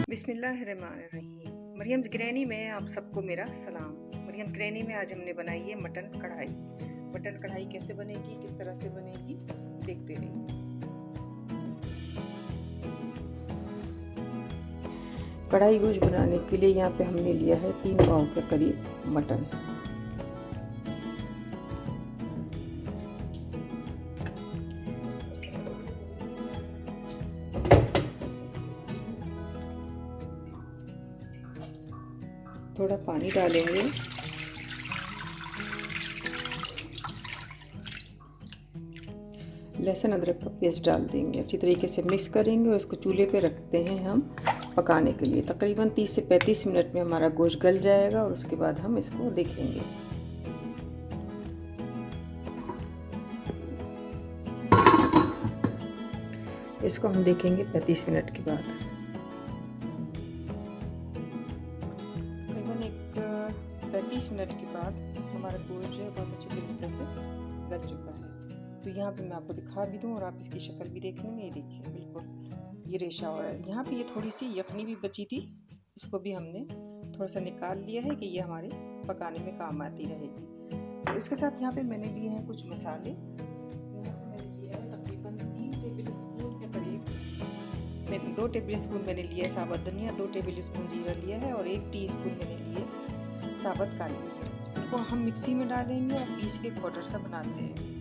बिस्मिल्लाहिर्रहमानिर्रहीम। Mariam's granny में आप सबको मेरा सलाम। मरियम ग्रैनी में आज हमने बनाई है मटन कढ़ाई। मटन कढ़ाई कैसे बनेगी, किस तरह से बनेगी, देखते रहिए। कढ़ाई गोश्त बनाने के लिए यहाँ पे हमने लिया है 3 पाव के करीब मटन। थोड़ा पानी डालेंगे, लहसुन अदरक का पेस्ट डाल देंगे, अच्छी तरीके से मिक्स करेंगे और इसको चूल्हे पे रखते हैं हम पकाने के लिए। तकरीबन 30 से 35 मिनट में हमारा गोश्त गल जाएगा और उसके बाद हम इसको देखेंगे। इसको हम देखेंगे 35 मिनट के बाद। तकरीबन 35 मिनट के बाद हमारा गोश्त जो है बहुत अच्छी तरीके से गल चुका है। तो यहाँ पे मैं आपको दिखा भी दूँ और आप इसकी शक्ल भी देख लेंगे। ये देखिए बिल्कुल ये रेशा हो रहा है। यहाँ पे ये थोड़ी सी यखनी भी बची थी, इसको भी हमने थोड़ा सा निकाल लिया है कि ये हमारे पकाने में काम आती रहेगी। तो इसके साथ यहाँ पे मैंने लिए हैं कुछ मसाले। मैंने लिया है तकरीबन 3 टेबल स्पून के करीब 2 टेबल स्पून मैंने लिया है साबुत धनिया, 2 टेबल स्पून जीरा लिया है और 1 टीस्पून मैंने लिए साबुत काली मिर्च। इनको हम मिक्सी में डालेंगे और पीस के पाउडर सा बनाते हैं।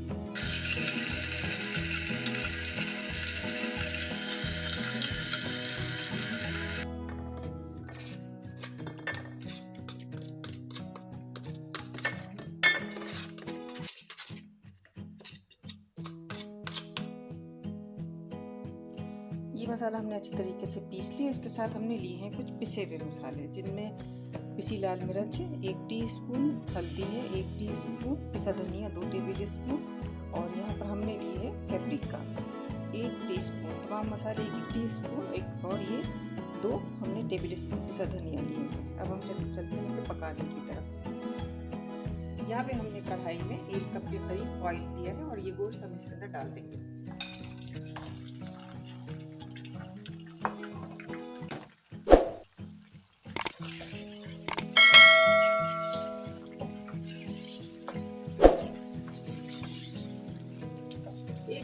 ये मसाला हमने अच्छी तरीके से पीस लिया। इसके साथ हमने लिए हैं कुछ पिसे हुए मसाले, जिनमें पिसी लाल मिर्च 1 टीस्पून, हल्दी है 1 टीस्पून, पिसा धनिया 2 टेबल स्पून और यहाँ पर हमने लिए है पेपरिका 1 टीस्पून। तमाम मसाले 1 टीस्पून और ये 2 हमने टेबल स्पून पिसा धनिया लिए हैं। अब हम चलते हैं इसे पकाने की तरफ। यहाँ पे हमने कढ़ाई में 1 कप के करीब ऑयल लिया है और ये गोश्त हम इसके अंदर डाल देंगे।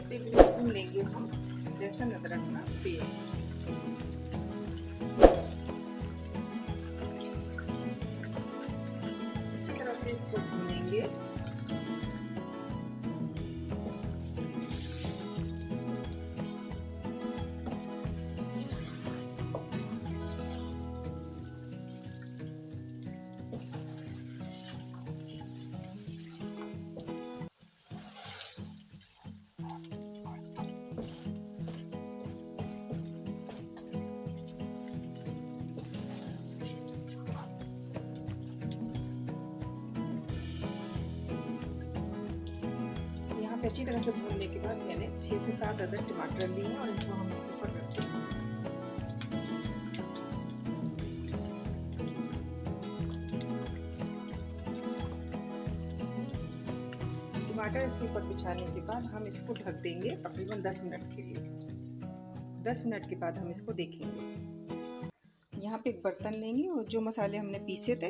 टेबल स्पून लेंगे हम लहसुन अदरक का पेस्ट। अच्छी तरह से इसको भूनेंगे। अच्छी तरह से भूनने के बाद मैंने 6 से 7 अदर टमाटर लिए हैं और इनको हम इसके ऊपर रख देंगे। टमाटर इसके ऊपर बिछाने के बाद हम इसको ढक देंगे तकरीबन 10 मिनट के लिए। 10 मिनट के बाद हम इसको देखेंगे। यहाँ पे एक बर्तन लेंगे और जो मसाले हमने पीसे थे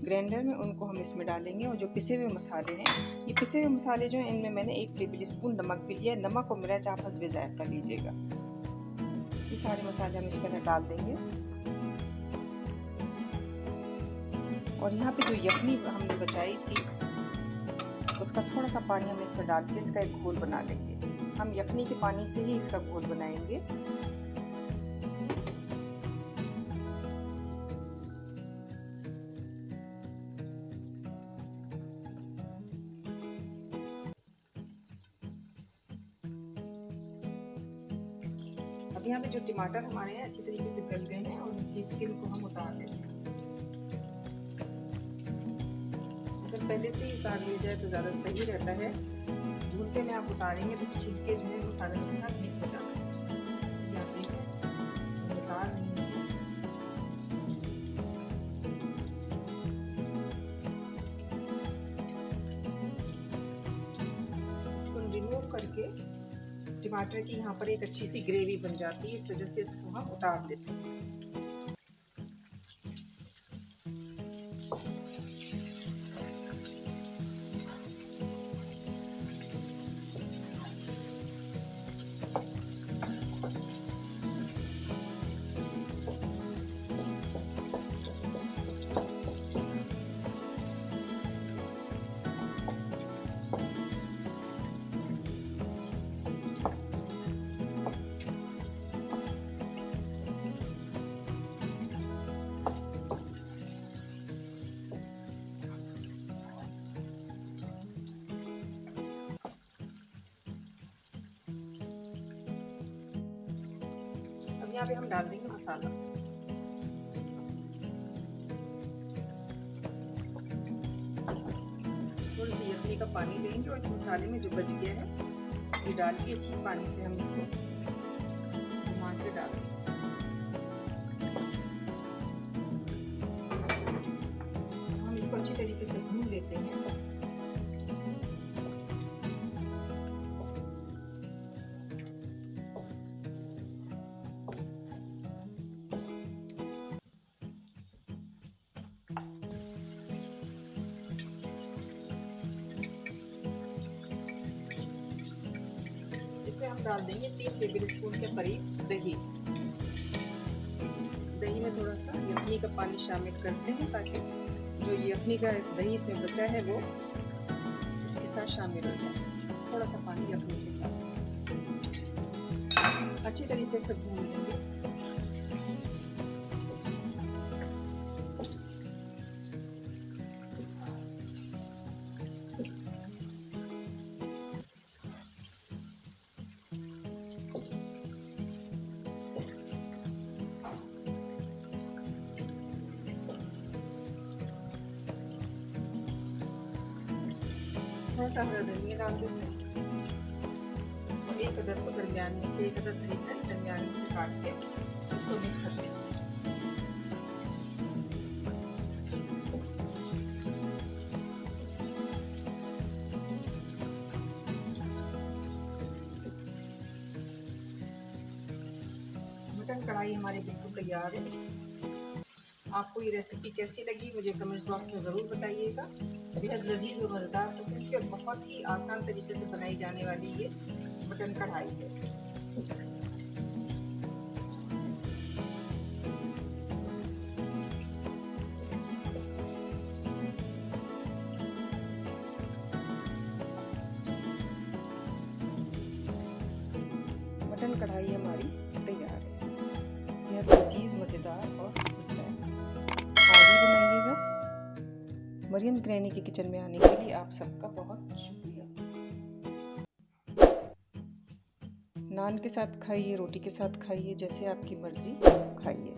ग्राइंडर में उनको हम इसमें डालेंगे और जो पिसे हुए मसाले हैं, ये पिसे हुए मसाले जो हैं इनमें मैंने 1 टेबल स्पून नमक भी लिया है। नमक और मिर्च आप हस्बे ज़ायक़ा लीजिएगा। ये सारे मसाले हम इसके अंदर डाल देंगे और यहाँ पे जो यखनी हमने बचाई थी उसका थोड़ा सा पानी हम इसमें डाल के इसका एक घोल बना लेंगे। हम यखनी के पानी से ही इसका घोल बनाएंगे। अब यहाँ पे जो टमाटर हमारे हैं अच्छी तरीके से गल गए हैं और उनकी स्किन को हम उतार लेंगे। अगर पहले से ही उतार लिया जाए तो ज़्यादा सही रहता है। भूनते में आप उतारेंगे तो छिलके जो है वो सारे के साथ मिक्स हो जाते हैं। आप देखें उतार नहीं है। इसको रिमूव करके टमाटर की यहाँ पर एक अच्छी सी ग्रेवी बन जाती है, इस वजह से इसको हम उतार देते हैं। यहाँ पे हम डाल देंगे मसाला। थोड़ी सी यखनी का पानी लेंगे और इस मसाले में जो बच गया है ये डाल के इसी पानी से हम इसको घुमा के डाल देंगे। हम इसको अच्छी तरीके से भून लेते हैं। हम डाल देंगे 3 टेबल स्पून के करीब दही। दही में थोड़ा सा यखनी का पानी शामिल करते हैं ताकि जो यखनी का दही इसमें बचा है वो इसके साथ शामिल हो जाए। थोड़ा सा पानी यखनी के साथ अच्छी तरीके से भून लेंगे। थोड़ा सा हरा धनिया डाल देते हैं और एक अदर को दरमियानी से एक अदर धनिया दरमियानी से काट के इसको मिक्स कर दें। मटन कढ़ाई हमारी बिल्कुल तैयार है। आपको ये रेसिपी कैसी लगी मुझे कमेंट्स बॉक्स में ज़रूर बताइएगा। बेहद लजीज और मज़ेदार किस्म की और बहुत ही आसान तरीके से बनाई जाने वाली ये मटन कढ़ाई है। मटन कढ़ाई हमारी तैयार है। बेहद लजीज मज़ेदार और बनाइएगा। मरियम ग्रैनी के किचन में आने के लिए आप सबका बहुत शुक्रिया। नान के साथ खाइए, रोटी के साथ खाइए, जैसे आपकी मर्जी खाइए।